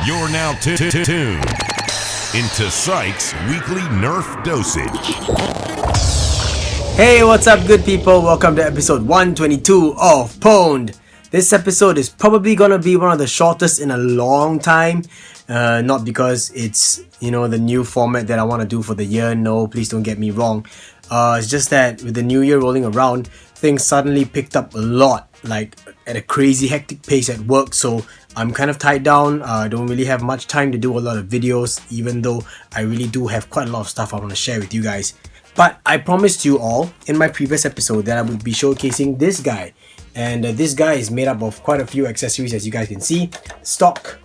You're now tuned into pSyk's weekly Nerf dosage. Hey, what's up, good people? Welcome to episode 122 of PWND. This episode is probably gonna be one of the shortest in a long time. Not because it's, the new format that I want to do for the year. No, please don't get me wrong. It's just that with the new year rolling around, things suddenly picked up a lot, like at a crazy hectic pace at work. So I'm kind of tied down. I don't really have much time to do a lot of videos, even though I really do have quite a lot of stuff I want to share with you guys. But I promised you all in my previous episode that I would be showcasing this guy. And this guy is made up of quite a few accessories, as you guys can see. Stock,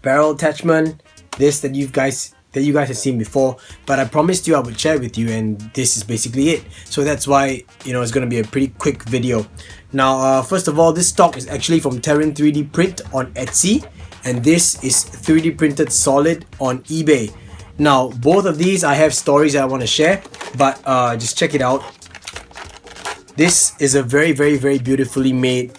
barrel attachment, this that you guys have seen before, but I promised you I would share with you, and this is basically it. So that's why it's going to be a pretty quick video. Now first of all, this stock is actually from Terran 3D Print on Etsy, and this is 3D printed solid on eBay. Now both of these I have stories that I want to share, but just check it out. This is a very beautifully made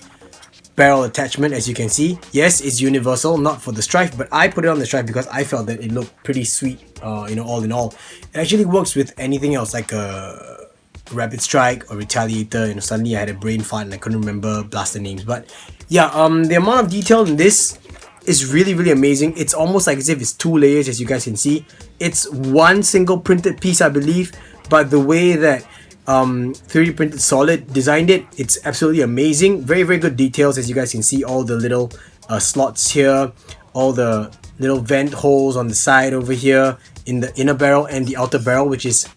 barrel attachment, as you can see. Yes, it's universal, not for the stripe, but I put it on the stripe because I felt that it looked pretty sweet. All in all, it actually works with anything else, like a rapid strike or retaliator. Suddenly I had a brain fart and I couldn't remember blaster names, but yeah, the amount of detail in this is really amazing. It's almost like as if it's two layers, as you guys can see. It's one single printed piece, I believe, but the way that 3D printed solid designed it, it's absolutely amazing. Very good details, as you guys can see. All the little slots here, all the little vent holes on the side over here in the inner barrel and the outer barrel, which is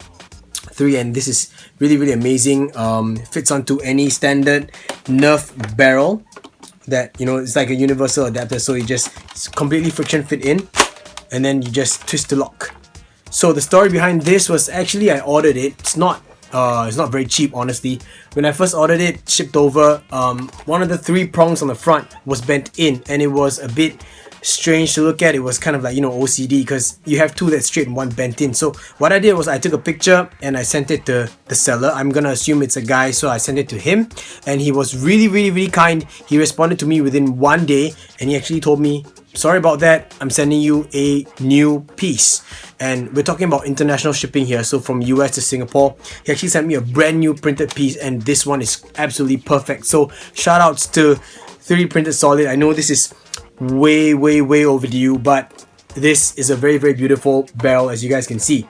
3, and this is really amazing. Fits onto any standard Nerf barrel that it's like a universal adapter, so it's completely friction fit in, and then you just twist to lock. So the story behind this was, actually I ordered it. It's not very cheap, honestly. When I first ordered it, shipped over, one of the 3 prongs on the front was bent in, and it was a bit strange to look at. It was kind of like OCD, because you have 2 that's straight and 1 bent in. So what I did was I took a picture and I sent it to the seller. I'm gonna assume it's a guy, so I sent it to him, and he was really kind. He responded to me within 1 day, and he actually told me, sorry about that, I'm sending you a new piece. And we're talking about international shipping here, so from US to Singapore. He actually sent me a brand new printed piece, and this one is absolutely perfect. So shout outs to 3D printed solid. I know this is way overdue, but this is a very beautiful barrel, as you guys can see.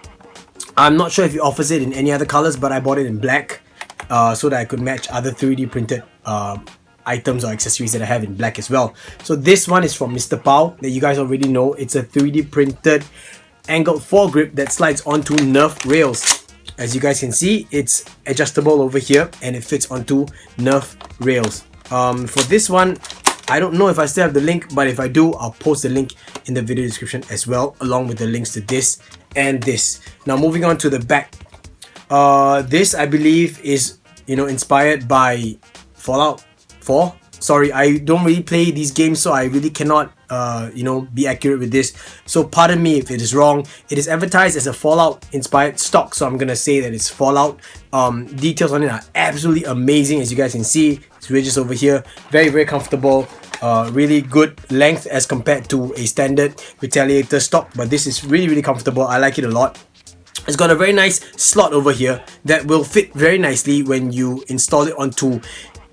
I'm not sure if he offers it in any other colors, but I bought it in black so that I could match other 3D printed items or accessories that I have in black as well. So this one is from Mr. Pao, that you guys already know. It's a 3D printed angled foregrip that slides onto Nerf rails. As you guys can see, it's adjustable over here, and it fits onto Nerf rails. For this one, I don't know if I still have the link, but if I do, I'll post the link in the video description as well, along with the links to this and this. Now moving on to the back. This, I believe, is inspired by Fallout 4. Sorry, I don't really play these games, so I really cannot be accurate with this. So pardon me if it is wrong. It is advertised as a Fallout inspired stock, so I'm gonna say that it's Fallout. Details on it are absolutely amazing, as you guys can see. It's ridges over here, very comfortable. Really good length as compared to a standard retaliator stock, but this is really comfortable. I like it a lot. It's got a very nice slot over here that will fit very nicely when you install it onto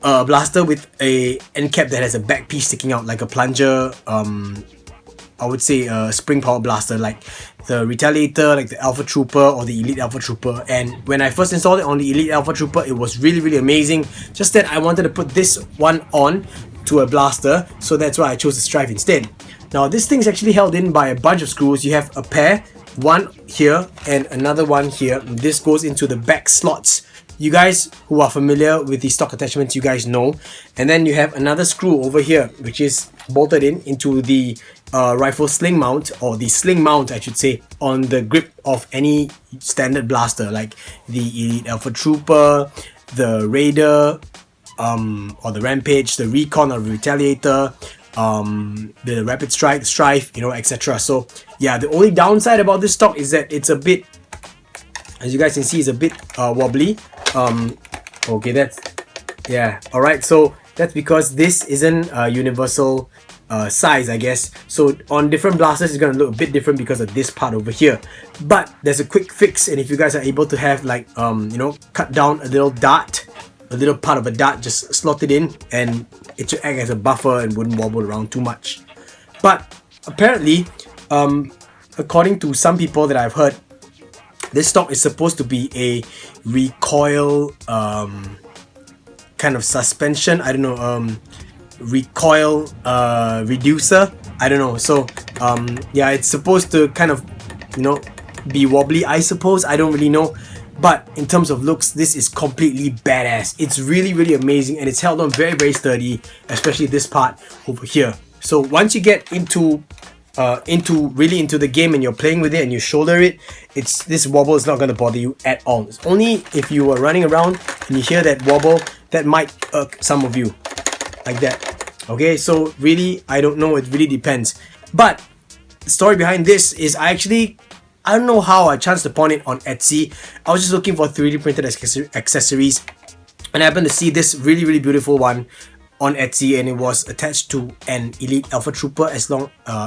a blaster with a end cap that has a back piece sticking out, like a plunger. I would say a spring power blaster, like the retaliator, like the Alpha Trooper or the Elite Alpha Trooper. And when I first installed it on the Elite Alpha Trooper, it was really amazing. Just that I wanted to put this one on to a blaster, so that's why I chose the stripe instead. Now this thing's actually held in by a bunch of screws. You have a pair, one here and another one here. This goes into the back slots. You guys who are familiar with the stock attachments, you guys know. And then you have another screw over here, which is bolted into the rifle sling mount, or the sling mount I should say, on the grip of any standard blaster, like the Elite Alpha Trooper, the Raider, or the Rampage, the Recon or Retaliator, the Rapid Strike, Strife, etc. So yeah, the only downside about this stock is that it's a bit, as you guys can see, it's a bit wobbly. Okay, that's, yeah, alright, so that's because this isn't a universal size, I guess. So on different blasters, it's gonna look a bit different because of this part over here. But there's a quick fix, and if you guys are able to have like cut down a little dart, a little part of a dart, just slot it in, and it should act as a buffer and wouldn't wobble around too much. But apparently, according to some people that I've heard, this stock is supposed to be a recoil kind of suspension. I don't know, recoil reducer. I don't know. So yeah, it's supposed to kind of be wobbly, I suppose. I don't really know. But in terms of looks, this is completely badass. It's really, really amazing, and it's held on very, very sturdy, especially this part over here. So once you get into the game and you're playing with it and you shoulder it, this wobble is not going to bother you at all. It's only if you are running around and you hear that wobble that might irk some of you, like that. Okay, so really, I don't know. It really depends. But the story behind this is I don't know how I chanced upon it on Etsy. I was just looking for 3D printed accessories, and I happened to see this really, really beautiful one on Etsy, and it was attached to an Elite Alpha Trooper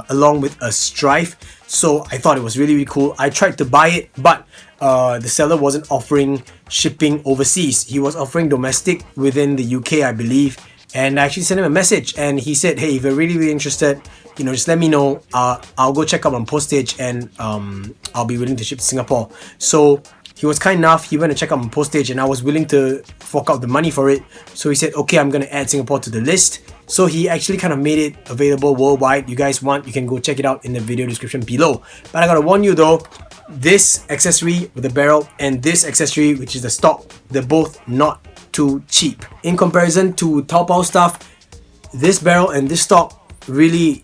along with a Strife. So I thought it was really, really cool. I tried to buy it, but the seller wasn't offering shipping overseas. He was offering domestic within the UK, I believe. And I actually sent him a message, and he said, hey, if you're really, really interested, just let me know. I'll go check up on postage, and I'll be willing to ship to Singapore. So he was kind enough. He went to check out on postage, and I was willing to fork out the money for it. So he said, okay, I'm going to add Singapore to the list. So he actually kind of made it available worldwide. You guys want, you can go check it out in the video description below. But I gotta warn you though, this accessory with the barrel and this accessory, which is the stock, they're both not too cheap. In comparison to Taobao stuff, this barrel and this stock really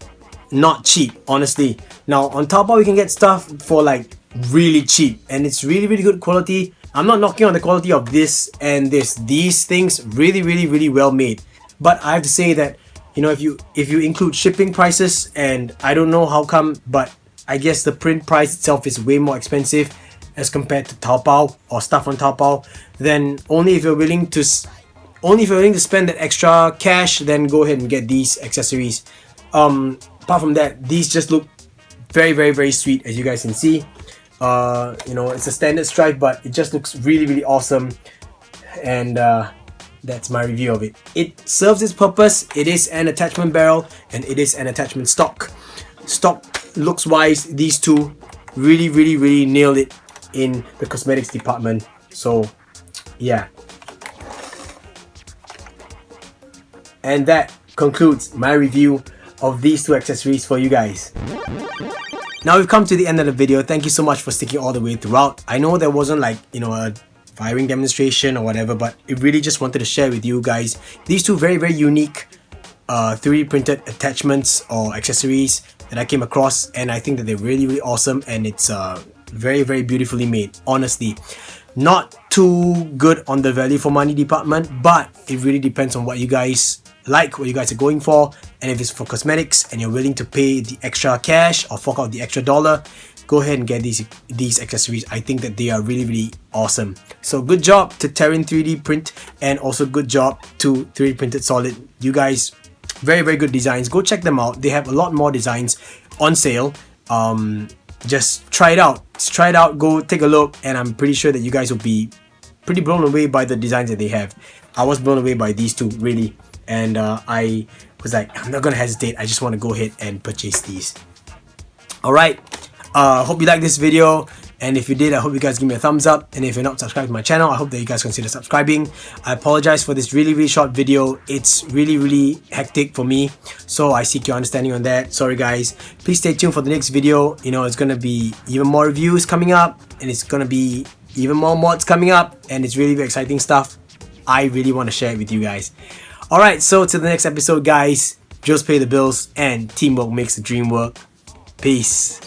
not cheap, honestly. Now on Taobao you can get stuff for like really cheap, and it's really, really good quality. I'm not knocking on the quality of this and this. These things really, really, really well made. But I have to say that, if you include shipping prices, and I don't know how come, but I guess the print price itself is way more expensive as compared to Taobao or stuff on Taobao, then only if you're willing to spend that extra cash, then go ahead and get these accessories. Apart from that, these just look very, very, very sweet, as you guys can see. It's a standard stripe, but it just looks really, really awesome. And that's my review of it. It serves its purpose. It is an attachment barrel and it is an attachment stock. Stock looks wise, these two really, really, really nailed it in the cosmetics department. So yeah. And that concludes my review of these two accessories for you guys. Now we've come to the end of the video. Thank you so much for sticking all the way throughout. I know there wasn't like, a firing demonstration or whatever, but it really just wanted to share with you guys these two very, very unique 3D printed attachments or accessories that I came across, and I think that they're really, really awesome, and it's very, very beautifully made. Honestly, not too good on the value for money department, but it really depends on what you guys like, what you guys are going for, and if it's for cosmetics and you're willing to pay the extra cash or fork out the extra dollar, go ahead and get these accessories. I think that they are really, really awesome. So good job to Terran 3D Print, and also good job to 3D Printed Solid. You guys, very, very good designs. Go check them out. They have a lot more designs on sale. Just try it out. Just try it out. Go take a look, and I'm pretty sure that you guys will be pretty blown away by the designs that they have. I was blown away by these two, really. And I was like, I'm not gonna hesitate. I just want to go ahead and purchase these. Alright, hope you liked this video, and if you did, I hope you guys give me a thumbs up, and if you're not subscribed to my channel, I hope that you guys consider subscribing. I apologize for this really, really short video. It's really, really hectic for me, so I seek your understanding on that. Sorry guys. Please stay tuned for the next video. It's gonna be even more reviews coming up, and it's gonna be even more mods coming up, and it's really, really exciting stuff. I really want to share it with you guys. Alright, so to the next episode guys. Just pay the bills and teamwork makes the dream work. Peace.